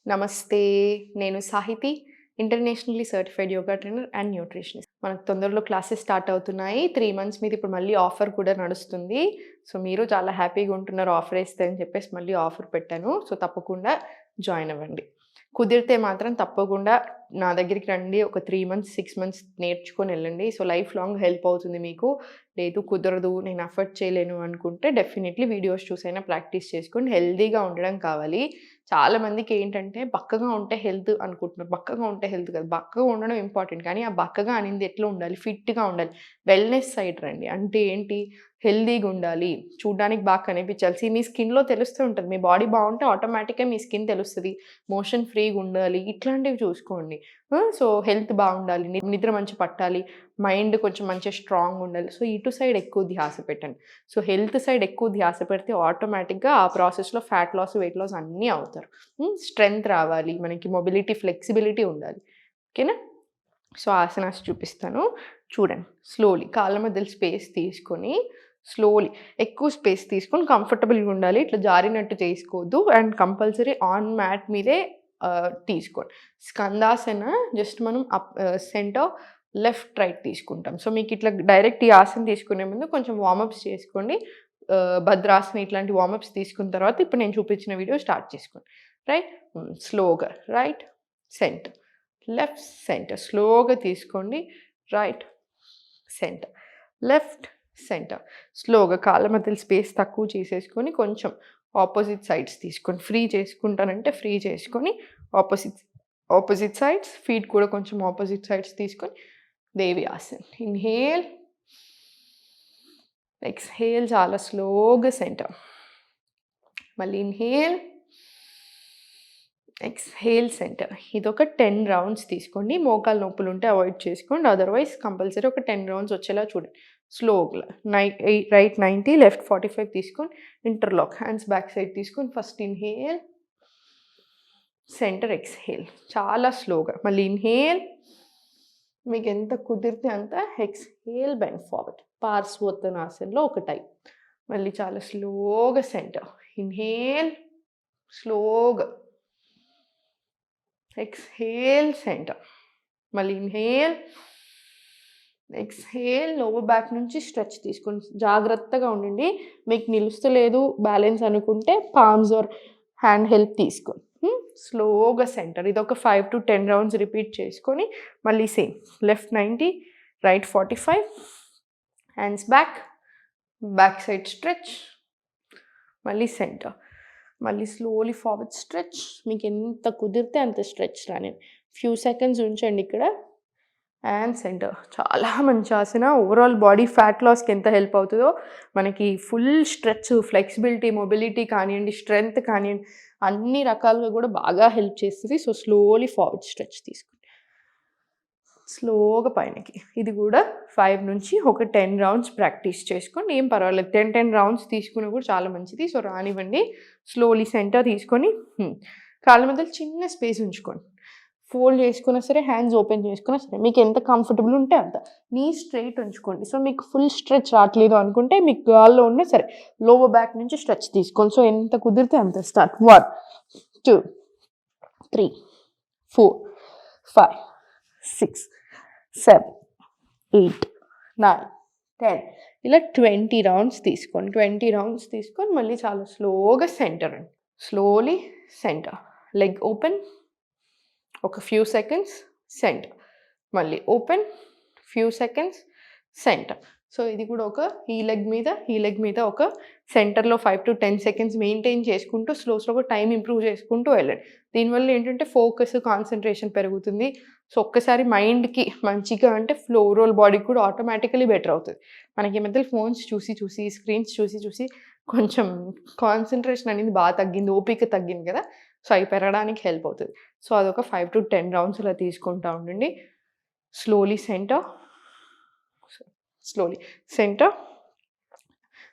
నమస్తే. నేను Sahiti. Internationally certified yoga trainer and nutritionist. మనకు తొందరలో క్లాసెస్ స్టార్ట్ అవుతున్నాయి. 3 మంత్స్ మీద ఇప్పుడు మళ్ళీ ఆఫర్ కూడా నడుస్తుంది. సో, మీరు చాలా హ్యాపీగా ఉంటున్నారు ఆఫర్ ఏస్తే అని చెప్పేసి మళ్ళీ ఆఫర్ పెట్టాను. సో, తప్పకుండా జాయిన్ అవ్వండి. కుదిరితే మాత్రం తప్పకుండా నా దగ్గరికి రండి. ఒక 3 మంత్స్, 6 మంత్స్ నేర్చుకొని వెళ్ళండి. సో, లైఫ్ లాంగ్ హెల్ప్ అవుతుంది మీకు. లేదు కుదరదు, నేను అఫోర్డ్ చేయలేను అనుకుంటే డెఫినెట్లీ వీడియోస్ చూసైనా ప్రాక్టీస్ చేసుకోండి. హెల్తీగా ఉండడం కావాలి. చాలామందికి ఏంటంటే బక్కగా ఉంటే హెల్త్ అనుకుంటున్నారు. బక్కగా ఉంటే హెల్త్ కాదు. బక్కగా ఉండడం ఇంపార్టెంట్. కానీ ఆ బక్కగా అనింది ఎట్లా ఉండాలి? ఫిట్‌గా ఉండాలి. వెల్‌నెస్ సైడ్ రండి. అంటే ఏంటి? హెల్తీగా ఉండాలి. చూడ్డానికి బాగా కనిపించాలి. మీ స్కిన్‌లో తెలుస్తూ ఉంటది. మీ బాడీ బాగుంటే ఆటోమేటిక్‌గా మీ స్కిన్ తెలుస్తది. మోషన్ ఫ్రీగా ఉండాలి. ఇట్లాంటివి చూసుకోండి. సో, హెల్త్ బాగుండాలి. నిద్ర మంచిగా పట్టాలి. మైండ్ కొంచెం మంచిగా స్ట్రాంగ్‌గా ఉండాలి. సో, ఇటు సైడ్ ఎక్కువ ధ్యాస పెట్టండి. సో, హెల్త్ సైడ్ ఎక్కువ ధ్యాస పెడితే ఆటోమేటిక్‌గా ఆ ప్రాసెస్‌లో ఫ్యాట్ లాస్, వెయిట్ లాస్ అన్నీ అవుతారు. స్ట్రెంగ్త్ రావాలి. మనకి మొబిలిటీ, ఫ్లెక్సిబిలిటీ ఉండాలి. ఓకేనా? సో, ఆసనాస్ చూపిస్తాను. చూడండి. స్లోలీ కాళ్ళ మధ్యలో స్పేస్ తీసుకొని స్లోలీ ఎక్కువ స్పేస్ తీసుకొని కంఫర్టబుల్‌గా ఉండాలి. ఇట్లా జారినట్టు చేసుకోవద్దు. అండ్ కంపల్సరీ ఆన్ మ్యాట్ మీదే తీసుకోండి. స్కందాసన జస్ట్ మనం సెంటర్ లెఫ్ట్, రైట్ తీసుకుంటాం. సో, మీకు ఇట్లా డైరెక్ట్ ఈ ఆసన తీసుకునే ముందు కొంచెం వార్మప్స్ చేసుకోండి. భద్రాసన ఇట్లాంటి వార్మప్స్ తీసుకున్న తర్వాత ఇప్పుడు నేను చూపించిన వీడియో స్టార్ట్ చేసుకోండి. రైట్? స్లోగా రైట్, సెంటర్, లెఫ్ట్, సెంటర్. స్లోగా తీసుకోండి. Right, centre, left, centre. స్లోగా కాళ్ళ మధ్యలో స్పేస్ తక్కువ చేసేసుకొని కొంచెం ఆపోజిట్ సైడ్స్ తీసుకొని ఫ్రీ చేసుకుంటానంటే ఫ్రీ చేసుకొని ఆపోజిట్ సైడ్స్ ఫీట్ కూడా కొంచెం ఆపోజిట్ సైడ్స్ తీసుకొని దేవి ఆసన్. ఇన్హేల్, ఎక్స్‌హేల్ చాలా స్లోగా సెంటర్. మళ్ళీ ఇన్హేల్, ఎక్స్‌హేల్ సెంటర్. ఇదొక 10 రౌండ్స్ తీసుకోండి. మోకాలు నొప్పులు ఉంటే అవాయిడ్ చేసుకోండి. అదర్‌వైజ్ కంపల్సరీ ఒక 10 రౌండ్స్ వచ్చేలా చూడండి. స్లోగా రైట్ 90, లెఫ్ట్ 45 తీసుకొని ఇంటర్లాక్. హ్యాండ్స్ బ్యాక్ సైడ్ తీసుకొని ఫస్ట్ ఇన్హేల్, సెంటర్, ఎక్స్‌హేల్. చాలా స్లోగా. మళ్ళీ ఇన్హేల్, మీకు ఎంత కుదిరితే అంత. Exhale, bend forward. పార్శ్వోత్తనాసనలో ఒక టైప్. మళ్ళీ చాలా స్లోగా సెంటర్. ఇన్హేల్, స్లోగా. Exhale, centre. మళ్ళీ ఇన్హేల్, ఎక్స్‌హేల్. లోవర్ బ్యాక్ నుంచి స్ట్రెచ్ తీసుకోండి. జాగ్రత్తగా ఉండండి. మీకు నిలుస్తలేదు బ్యాలెన్స్ అనుకుంటే పామ్స్ ఆర్ హ్యాండ్ హెల్ప్ తీసుకోండి. స్లోగా సెంటర్. ఇదొక 5 to 10 రౌండ్స్ రిపీట్ చేసుకొని మళ్ళీ same left 90, right 45, hands back, back side stretch, మళ్ళీ సెంటర్. మళ్ళీ స్లోలీ ఫార్వర్డ్ స్ట్రెచ్. మీకు ఎంత కుదిరితే అంత స్ట్రెచ్ రాని. ఫ్యూ సెకండ్స్ ఉంచండి ఇక్కడ. And centre. చాలా మంచి ఆసన. ఓవరాల్ బాడీ ఫ్యాట్ లాస్కి ఎంత హెల్ప్ అవుతుందో మనకి ఫుల్ స్ట్రెచ్, ఫ్లెక్సిబిలిటీ, మొబిలిటీ కానివ్వండి, స్ట్రెంగ్త్ కానివ్వండి, అన్ని రకాలుగా కూడా బాగా హెల్ప్ చేస్తుంది. సో, స్లోలీ ఫార్వర్డ్ స్ట్రెచ్ తీసుకోండి. స్లోగా పైనకి. ఇది కూడా 5 నుంచి ఒక 10 రౌండ్స్ ప్రాక్టీస్ చేసుకోండి. ఏం పర్వాలేదు. 10 రౌండ్స్ తీసుకున్నా కూడా చాలా మంచిది. సో, రానివ్వండి. స్లోలీ సెంటర్ తీసుకొని కాళ్ళ మధ్యలో చిన్న స్పేస్ ఉంచుకోండి. ఫోల్డ్ చేసుకున్నా సరే, హ్యాండ్స్ ఓపెన్ చేసుకున్నా సరే, మీకు ఎంత కంఫర్టబుల్ ఉంటే అంత. నీ స్ట్రైట్ ఉంచుకోండి. సో, మీకు ఫుల్ స్ట్రెచ్ రావట్లేదు అనుకుంటే మీకు గాల్లో ఉన్నా సరే లోవర్ బ్యాక్ నుంచి స్ట్రెచ్ తీసుకోండి. సో, ఎంత కుదిరితే అంత. స్టార్ట్. 1, 2, 3, 4, 5, 6, 7, 8, 9, 10 ఇలా 20 రౌండ్స్ తీసుకోండి. 20 రౌండ్స్ తీసుకొని మళ్ళీ చాలా స్లోగా సెంటర్ అండి. Slowly centre. లెగ్ ఓపెన్, ఒక ఫ్యూ సెకండ్స్ సెంటర్. మళ్ళీ open, few seconds centre. So, ఇది కూడా ఒక ఈ లెగ్ మీద ఒక సెంటర్లో 5 to 10 సెకండ్స్ మెయింటైన్ చేసుకుంటూ స్లోగా టైం ఇంప్రూవ్ చేసుకుంటూ వెళ్ళండి. దీనివల్ల ఏంటంటే ఫోకస్, కాన్సన్ట్రేషన్ పెరుగుతుంది. సో, ఒక్కసారి మైండ్కి మంచిగా అంటే ఓవరాల్ బాడీకి కూడా ఆటోమేటికలీ బెటర్ అవుతుంది. మనకి ఈ మధ్యలో ఫోన్స్ చూసి స్క్రీన్స్ చూసి కొంచెం కాన్సన్ట్రేషన్ అనేది బాగా తగ్గింది, ఓపిక తగ్గింది కదా. సో, అవి పెరగడానికి హెల్ప్ అవుతుంది. సో, అదొక 5 to 10 రౌండ్స్ ఇలా తీసుకుంటూ ఉండండి. Slowly centre, slowly centre,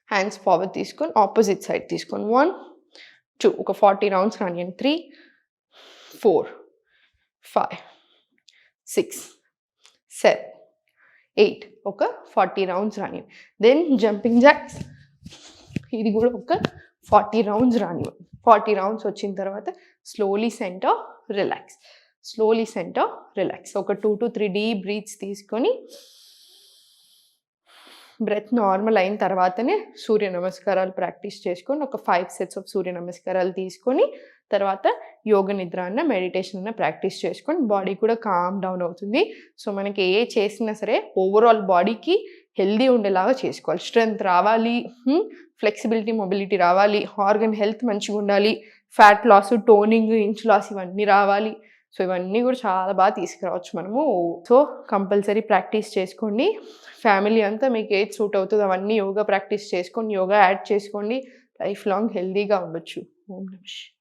hands forward తీసుకొని ఆపోజిట్ సైడ్ తీసుకొని 1, 2 ఒక 40 రౌండ్స్ రానియండి. 3, 4, 5, 6, 7, 8 ఒక 40 రౌండ్స్ రానియండి. Then jumping jacks. ఇది కూడా ఒక 40 రౌండ్స్ రానివ్వండి. 40 రౌండ్స్ వచ్చిన తర్వాత slowly centre, relax, slowly centre, relax. ఒక 2 to 3 డీప్ బ్రీత్స్ తీసుకొని బ్రెత్ నార్మల్ అయిన తర్వాతనే సూర్య నమస్కారాలు ప్రాక్టీస్ చేసుకొని ఒక 5 సెట్స్ ఆఫ్ సూర్య నమస్కారాలు తీసుకొని తర్వాత యోగ నిద్ర అన్న మెడిటేషన్ అన్న ప్రాక్టీస్ చేసుకొని బాడీ కూడా కామ్ డౌన్ అవుతుంది. సో మనకి ఏ చేసినా సరే ఓవరాల్ బాడీకి హెల్దీ ఉండేలాగా చేసుకోవాలి. స్ట్రెంగ్త్ రావాలి, ఫ్లెక్సిబిలిటీ మొబిలిటీ రావాలి, ఆర్గన్ హెల్త్ మంచిగా ఉండాలి, fat loss, toning, inch loss ఇవన్నీ రావాలి. సో ఇవన్నీ కూడా చాలా బాగా తీసుకురావచ్చు మనము. సో కంపల్సరీ ప్రాక్టీస్ చేసుకోండి. ఫ్యామిలీ అంతా మీకు ఏది సూట్ అవుతుందో అవన్నీ యోగా ప్రాక్టీస్ చేసుకొని యోగా యాడ్ చేసుకోండి. లైఫ్ లాంగ్ హెల్దీగా ఉండొచ్చు. ఓం నమః శివాయ.